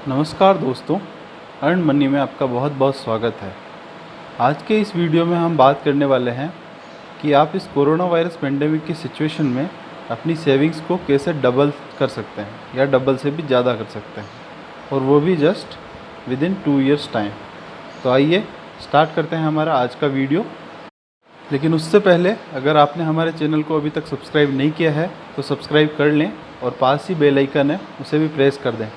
नमस्कार दोस्तों, earn money में आपका बहुत बहुत स्वागत है। आज के इस वीडियो में हम बात करने वाले हैं कि आप इस कोरोना वायरस पेंडेमिक की सिचुएशन में अपनी सेविंग्स को कैसे डबल कर सकते हैं या डबल से भी ज़्यादा कर सकते हैं, और वो भी just with in 2 years time. तो आइए स्टार्ट करते हैं हमारा आज का वीडियो। लेकिन उससे पहले अगर आपने हमारे चैनल को अभी तक सब्सक्राइब नहीं किया है तो सब्सक्राइब कर लें और पास ही बेल आइकन है उसे भी प्रेस कर दें,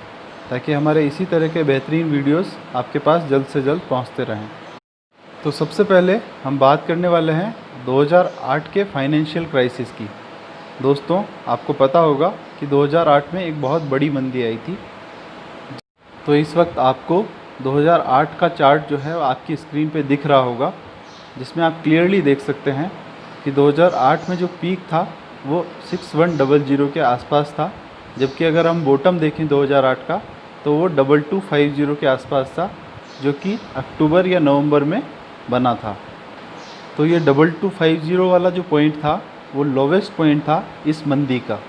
ताकि हमारे इसी तरह के बेहतरीन वीडियोस आपके पास जल्द से जल्द पहुंचते रहें। तो सबसे पहले हम बात करने वाले हैं 2008 के फाइनेंशियल क्राइसिस की। दोस्तों, आपको पता होगा कि 2008 में एक बहुत बड़ी मंदी आई थी। तो इस वक्त आपको 2008 का चार्ट जो है आपकी स्क्रीन पे दिख रहा होगा, जिसमें आप क्लियरली देख सकते हैं कि 2008 में जो पीक था वो 6100 के आसपास था, जबकि अगर हम बॉटम देखें 2008 का तो वो 2250 के आसपास था, जो कि अक्टूबर या नवंबर में बना था। तो ये 2250 वाला जो पॉइंट था वो लोवेस्ट पॉइंट था इस मंदी का,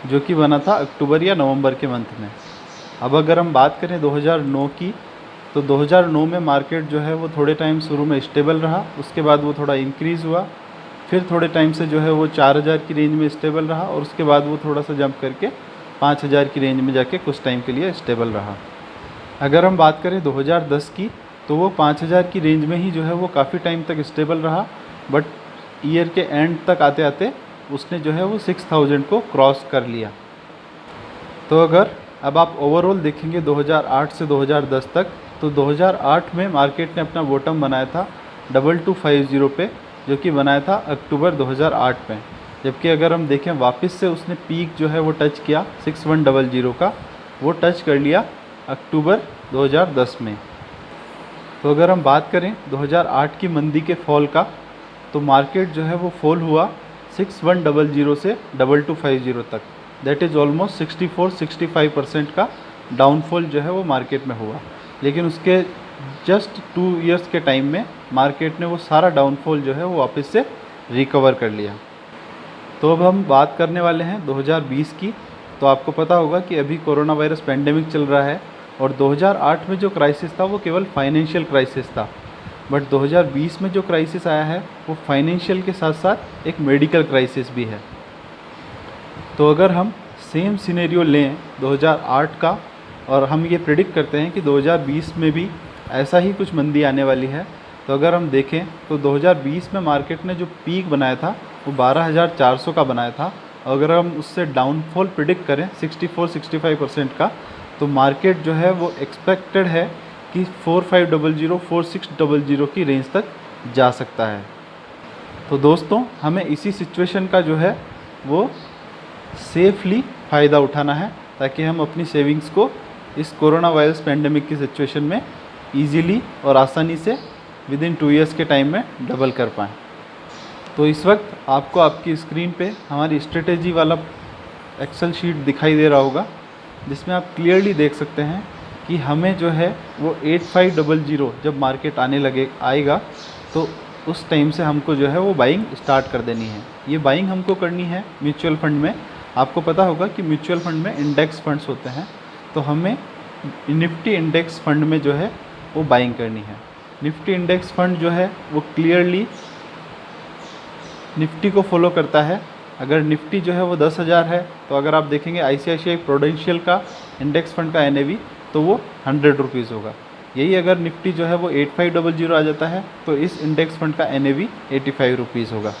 जो कि बना था अक्टूबर या नवंबर के मंथ में। अब अगर हम बात करें 2009 की, तो 2009 में मार्केट जो है वो थोड़े टाइम शुरू में स्टेबल रहा, उसके बाद वो थोड़ा इंक्रीज़ हुआ, फिर थोड़े टाइम से जो है वो 4000 की रेंज में स्टेबल रहा, और उसके बाद वो थोड़ा सा जंप करके 5000 की रेंज में जाके कुछ टाइम के लिए स्टेबल रहा। अगर हम बात करें 2010 की, तो वो 5000 की रेंज में ही जो है वो काफ़ी टाइम तक स्टेबल रहा, बट ईयर के एंड तक आते आते उसने जो है वो 6000 को क्रॉस कर लिया। तो अगर अब आप ओवरऑल देखेंगे 2008 से 2010 तक, तो 2008 में मार्केट ने अपना बॉटम बनाया था 2250 पे, जो कि बनाया था अक्टूबर 2008 में। जबकि अगर हम देखें वापस से उसने पीक जो है वो टच किया 6100 का, वो टच कर लिया अक्टूबर 2010 में। तो अगर हम बात करें 2008 की मंदी के फॉल का, तो मार्केट जो है वो फॉल हुआ 6100 से 2250 तक। दैट इज़ ऑलमोस्ट 64-65% का डाउनफॉल जो है वो मार्केट में हुआ। लेकिन उसके जस्ट 2 ईयर्स के टाइम में मार्केट ने वो सारा डाउनफॉल जो है वो वापस से रिकवर कर लिया। तो अब हम बात करने वाले हैं 2020 की। तो आपको पता होगा कि अभी कोरोना वायरस पेंडेमिक चल रहा है, और 2008 में जो क्राइसिस था वो केवल फाइनेंशियल क्राइसिस था, बट 2020 में जो क्राइसिस आया है वो फाइनेंशियल के साथ साथ एक मेडिकल क्राइसिस भी है। तो अगर हम सेम सिनेरियो लें 2008 का, और हम ये प्रेडिक्ट करते हैं कि 2020 में भी ऐसा ही कुछ मंदी आने वाली है, तो अगर हम देखें तो 2020 में मार्केट ने जो पीक बनाया था वो 12400 का बनाया था। अगर हम उससे डाउनफॉल प्रिडिक्ट करें 64-65% का, तो मार्केट जो है वो एक्सपेक्टेड है कि 4500-4600 की रेंज तक जा सकता है। तो दोस्तों, हमें इसी सिचुएशन का जो है वो सेफली फ़ायदा उठाना है, ताकि हम अपनी सेविंग्स को इस कोरोना वायरस पेंडेमिक की सिचुएशन में ईजीली और आसानी से विद इन 2 ईयर्स के टाइम में डबल कर पाएँ। तो इस वक्त आपको आपकी स्क्रीन पे हमारी स्ट्रेटेजी वाला एक्सेल शीट दिखाई दे रहा होगा, जिसमें आप क्लियरली देख सकते हैं कि हमें जो है वो 8500 जब मार्केट आएगा तो उस टाइम से हमको जो है वो बाइंग स्टार्ट कर देनी है। ये बाइंग हमको करनी है म्यूचुअल फंड में। आपको पता होगा कि म्यूचुअल फंड में इंडेक्स फंड्स होते हैं, तो हमें निफ्टी इंडेक्स फंड में जो है वो बाइंग करनी है। निफ्टी इंडेक्स फंड जो है वो क्लियरली निफ्टी को फॉलो करता है। अगर निफ्टी जो है वो 10,000 है, तो अगर आप देखेंगे ICICI प्रूडेंशियल का इंडेक्स फंड का NAV तो वो 100 रुपीज़ होगा। यही अगर निफ्टी जो है वो 8500 आ जाता है, तो इस इंडेक्स फंड का NAV 85 रुपीज़ होगा।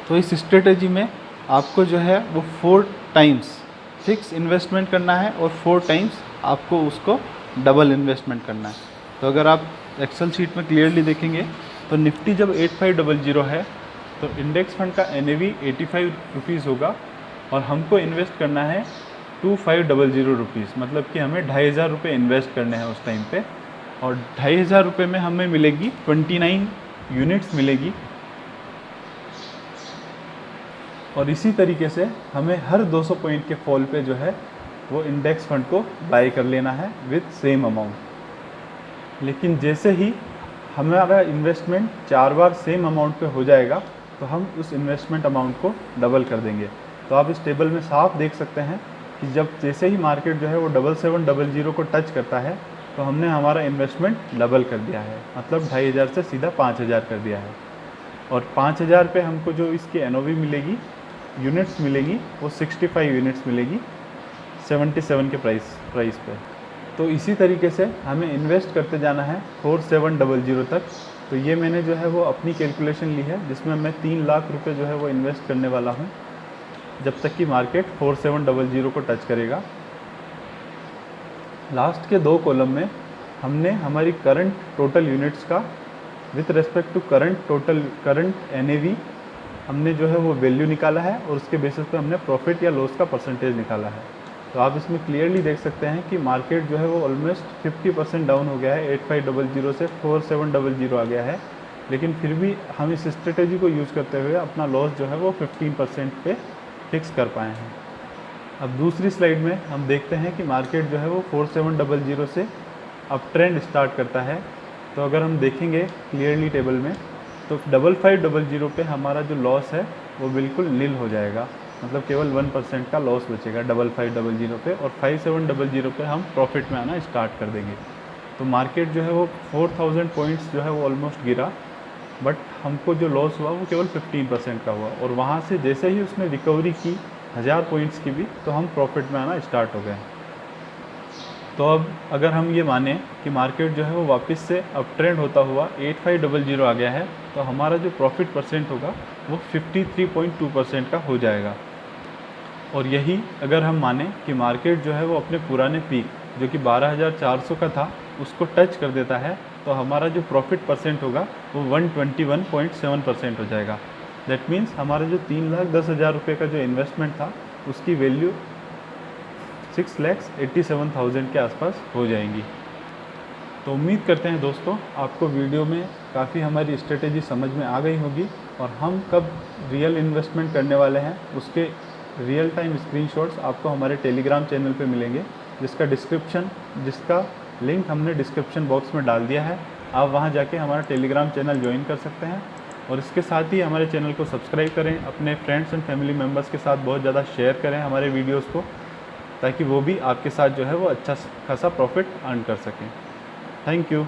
तो इस स्ट्रेटेजी में आपको जो है वो 4 टाइम्स फिक्स इन्वेस्टमेंट करना है, और 4 टाइम्स आपको उसको डबल इन्वेस्टमेंट करना है। तो अगर आप एक्सेल शीट में क्लियरली देखेंगे तो निफ्टी जब 8500 है, तो इंडेक्स फंड का NAV 85 रुपीज़ होगा, और हमको इन्वेस्ट करना है 2500 रुपीज़। मतलब कि हमें 2500 रुपये इन्वेस्ट करने हैं उस टाइम पे, और 2500 रुपये में हमें मिलेगी 29 यूनिट्स मिलेगी। और इसी तरीके से हमें हर 200 पॉइंट के फॉल पे जो है वो इंडेक्स फंड को बाय कर लेना है विद सेम अमाउंट। लेकिन जैसे ही हमारा इन्वेस्टमेंट 4 बार सेम अमाउंट पे हो जाएगा, तो हम उस इन्वेस्टमेंट अमाउंट को डबल कर देंगे। तो आप इस टेबल में साफ देख सकते हैं कि जब जैसे ही मार्केट जो है वो 7700 को टच करता है तो हमने हमारा इन्वेस्टमेंट डबल कर दिया है, मतलब 2500 से सीधा 5000 कर दिया है। और 5000 पे हमको जो इसकी NOV मिलेगी, यूनिट्स मिलेगी, वो 65 यूनिट्स मिलेगी 77 के प्राइस पे। तो इसी तरीके से हमें इन्वेस्ट करते जाना है 4700 तक। तो ये मैंने जो है वो अपनी कैलकुलेशन ली है, जिसमें मैं 3 लाख रुपए जो है वो इन्वेस्ट करने वाला हूँ जब तक कि मार्केट 4700 को टच करेगा। लास्ट के 2 कॉलम में हमने हमारी करंट टोटल यूनिट्स का with respect to current NAV हमने जो है वो वैल्यू निकाला है, और उसके बेसिस पे हमने प्रॉफिट या लॉस का परसेंटेज निकाला है। तो आप इसमें क्लियरली देख सकते हैं कि मार्केट जो है वो ऑलमोस्ट 50% डाउन हो गया है, 8500 से 4700 आ गया है। लेकिन फिर भी हम इस स्ट्रेटेजी को यूज़ करते हुए अपना लॉस जो है वो 15% पे फिक्स कर पाए हैं। अब दूसरी स्लाइड में हम देखते हैं कि मार्केट जो है वो 4700 से अब ट्रेंड स्टार्ट करता है। तो अगर हम देखेंगे क्लियरली टेबल में, तो 5500 पे हमारा जो लॉस है वो बिल्कुल नील हो जाएगा, मतलब केवल 1% का लॉस बचेगा 5500 पे, और 5700 पे हम प्रॉफिट में आना स्टार्ट कर देंगे। तो मार्केट जो है वो 4000 पॉइंट्स जो है वो ऑलमोस्ट गिरा, बट हमको जो लॉस हुआ वो केवल 15% का हुआ। और वहाँ से जैसे ही उसने रिकवरी की 1000 पॉइंट्स की भी, तो हम प्रॉफिट में आना स्टार्ट हो गए। तो अब अगर हम ये माने कि मार्केट जो है वो वापस से अब ट्रेंड होता हुआ 8500 आ गया है, तो हमारा जो प्रॉफिट परसेंट होगा वो 53.2% का हो जाएगा। और यही अगर हम माने कि मार्केट जो है वो अपने पुराने पीक जो कि 12400 का था उसको टच कर देता है, तो हमारा जो प्रॉफिट परसेंट होगा वो 121.7% हो जाएगा। दैट मीन्स हमारा जो 3,10,000 रुपये का जो इन्वेस्टमेंट था उसकी वैल्यू 6,87,000 के आसपास हो जाएंगी। तो उम्मीद करते हैं दोस्तों आपको वीडियो में काफ़ी हमारी स्ट्रेटेजी समझ में आ गई होगी, और हम कब रियल इन्वेस्टमेंट करने वाले हैं उसके रियल टाइम स्क्रीनशॉट्स आपको हमारे टेलीग्राम चैनल पे मिलेंगे, जिसका लिंक हमने डिस्क्रिप्शन बॉक्स में डाल दिया है। आप वहां जाके हमारा टेलीग्राम चैनल ज्वाइन कर सकते हैं, और इसके साथ ही हमारे चैनल को सब्सक्राइब करें, अपने फ्रेंड्स एंड फैमिली मेम्बर्स के साथ बहुत ज़्यादा शेयर करें हमारे वीडियोज़ को, ताकि वो भी आपके साथ जो है वो अच्छा खासा प्रॉफिट अर्न कर सकें। Thank you.